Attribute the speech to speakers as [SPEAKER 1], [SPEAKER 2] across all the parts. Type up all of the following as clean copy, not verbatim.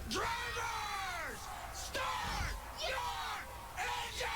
[SPEAKER 1] Drivers, start your engine!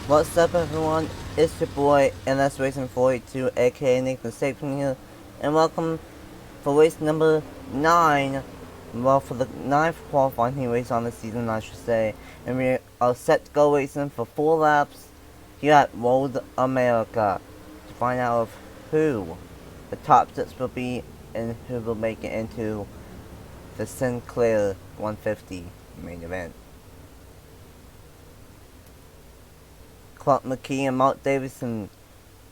[SPEAKER 2] What's up, everyone? It's your boy NS Racing 42, aka Nathan Stapleton here, and welcome for race number 9. Well, for the 9th qualifying heat race on the season, I should say. And we are set to go racing for 4 laps here at Road America to find out who the top 6 will be and who will make it into the Snclair 150 main event. Clark McKee and Mark Davidson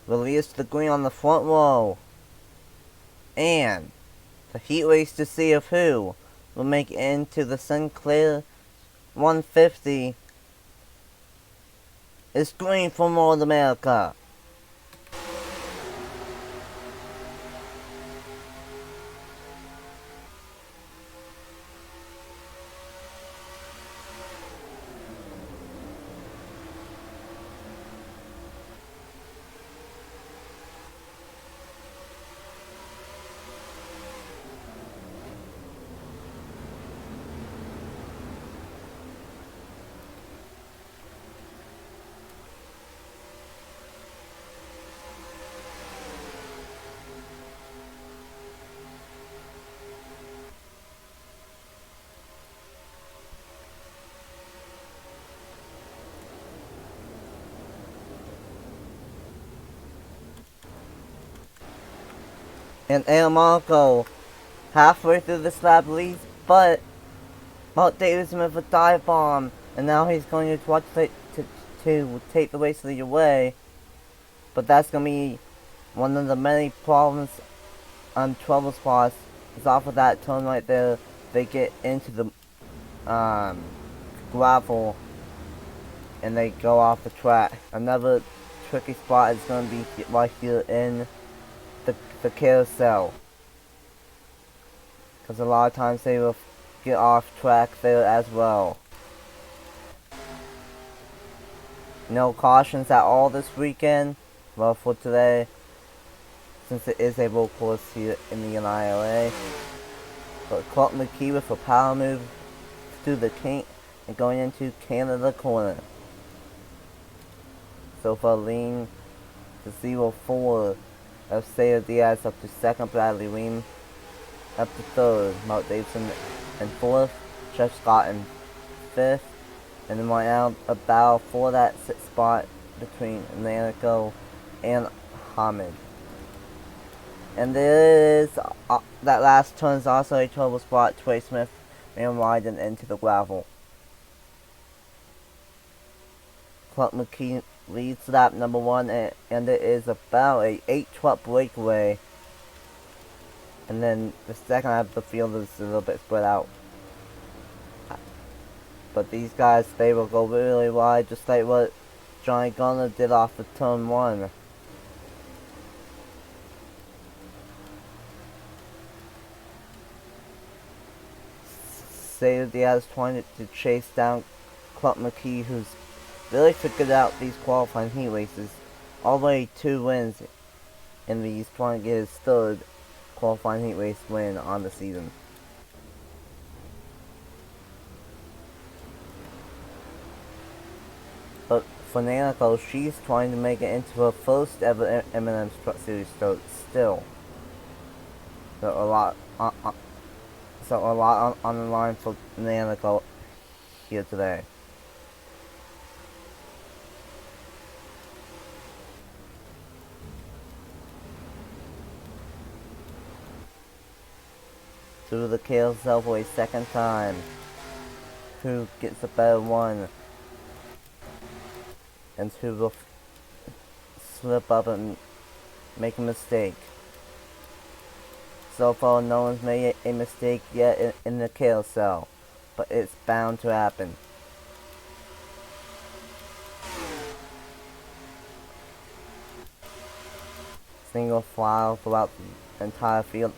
[SPEAKER 2] released the green on the front row. And the heat race to see if who will make it into the Snclair 150 is green for North America. And El Marco halfway through this lap leads, but Mark Davidson with a dive bomb, and now he's going to watch to take the race lead away. But that's going to be one of the many problems on trouble spots. Is off of that turn right there, they get into the gravel and they go off the track. Another tricky spot is going to be right here in the carousel, because a lot of times they will get off track there as well. No cautions at all this weekend. Well, for today, since it is a road course here in the NIRA. But Clark McKee with a power move through the kink and going into Canada corner. So far lean to 0-4 of Sayer Diaz up to second, Bradley Weem up to third, Mark Davidson in fourth, Jeff Scott in fifth, and then right now a battle for that sixth spot between Nanico and Hamid. And there is that last turn is also a trouble spot. Trey Smith ran wide and into the gravel. Clark McKee leads lap number 1, and it is about a 8-truck breakaway. And then the second half of the field is a little bit spread out. But these guys, they will go really wide, just like what Johnny Garner did off of turn 1. Sayer Diaz trying to chase down Clark McKee, who's really figured out these qualifying heat races. Already 2 wins in these, trying to get his 3rd qualifying heat race win on the season. But for Nanico, she's trying to make it into her first ever M&M's Truck Series start still. So a lot on the line for Nanico here today. Through the carousel for a second time. Who gets a better one? And who will slip up and make a mistake? So far, no one's made a mistake yet in the carousel, but it's bound to happen. Single file throughout the entire field,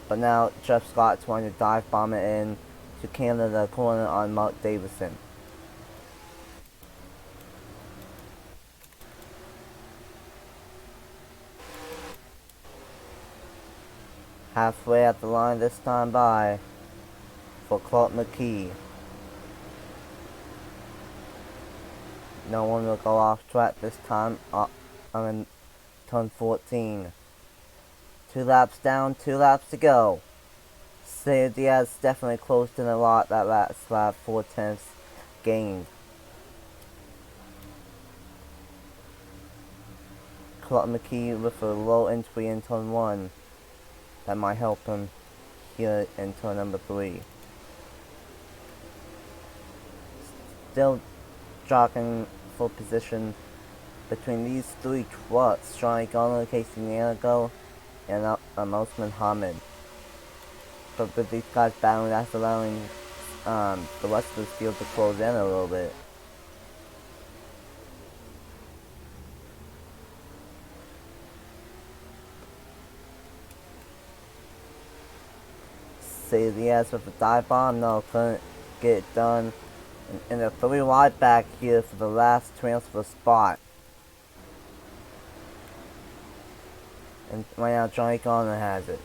[SPEAKER 2] but now Jeff Scott's going to dive bomb it in to Canada corner on Mark Davidson. halfway at the line this time by for Clark McKee. No one will go off track this time on turn 14. 2 laps down, 2 laps to go. Say Diaz definitely closed in a lot that last lap, 4/10 gained. Clark McKee with a low entry in turn 1. That might help him here in turn number 3. Still jockeying for position between these 3 trucks, Johnny Garner, Casey Nanigo, and Osman Hamid. But with these guys battling, that's allowing the rest of the field to close in a little bit. Say Diaz with a dive bomb, no, couldn't get it done. And a 3 wide back here for the last transfer spot. And right now Johnny Garner has it.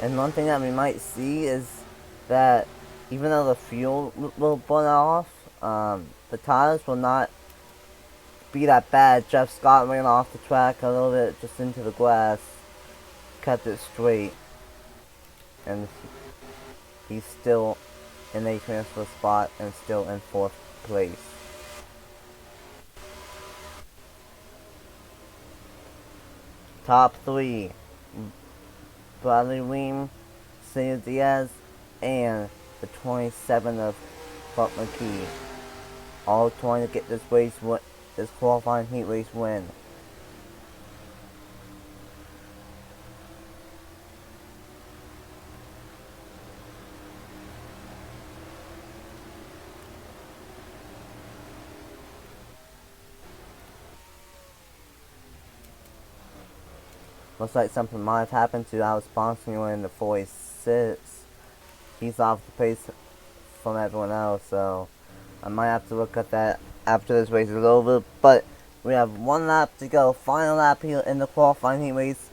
[SPEAKER 2] And one thing that we might see is that even though the fuel will burn off, the tires will not be that bad. Jeff Scott ran off the track a little bit just into the grass, kept it straight, and he's still in a transfer spot and still in 4th place. Top 3. Bradley Weem, Cesar Diaz, and the 27 of Clark McKee. All trying to get this qualifying heat race win. Looks like something might have happened to our sponsor in the 46. He's off the pace from everyone else, so I might have to look at that after this race is over. But we have 1 lap to go, final lap here in the qualifying heat race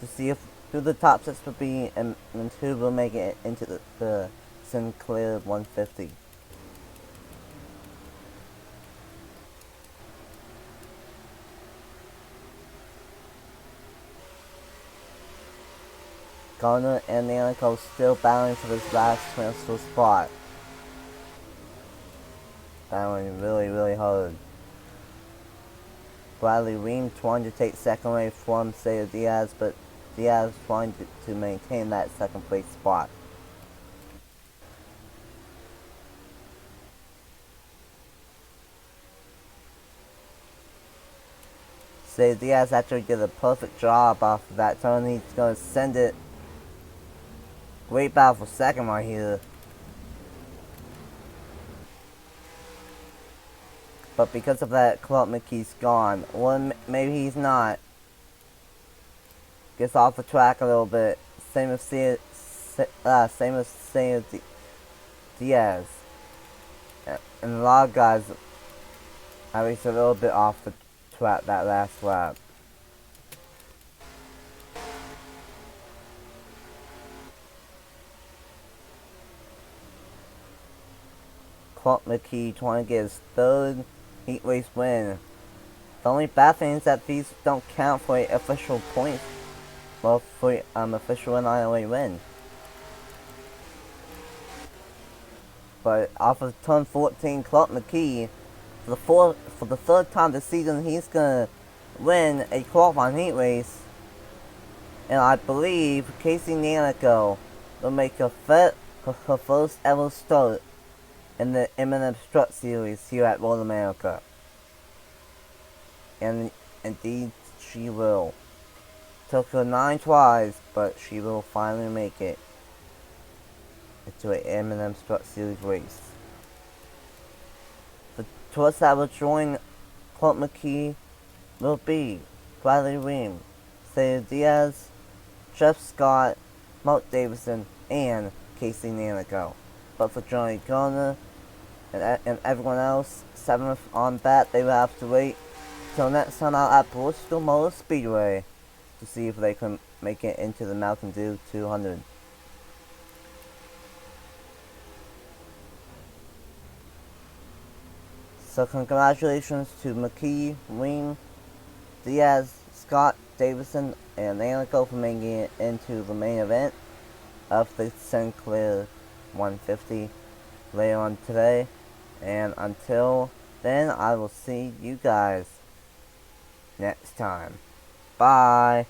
[SPEAKER 2] to see who the top 6 will be and who will make it into the Snclair 150. Garner and Nanico still battling for this last transfer spot. Battling really hard. Bradley Weem trying to take second away from Cesar Diaz, but Diaz trying to maintain that second place spot. Cesar Diaz actually did a perfect job off of that turn. He's going to send it. Great battle for second right here. But because of that, Clark McKee's gone. Or maybe he's not. Gets off the track a little bit. Same as Diaz. And a lot of guys at least a little bit off the track that last lap. Clark McKee trying to get his 3rd heat race win. The only bad thing is that these don't count for an official point. Well, for official NIRA win. But off of turn 14, Clark McKee, for the 3rd time this season, he's gonna win a qualifying heat race. And I believe Casey Nanico will make her first ever start in the M&M Strut Series here at Road America. And indeed she will. Took her 9 tries, but she will finally make it into an M&M Strut Series race. The trucks that will join Clark McKee will be Bradley Weem, Cesar Diaz, Jeff Scott, Mark Davison, and Casey Nanico. But for Johnny Garner, and everyone else 7th on that. They will have to wait till next time out at Bristol Motor Speedway to see if they can make it into the Mountain Dew 200. So congratulations to McKee, Wing, Diaz, Scott, Davison, and Anico for making it into the main event of the Snclair 150 later on today. And until then, I will see you guys next time. Bye.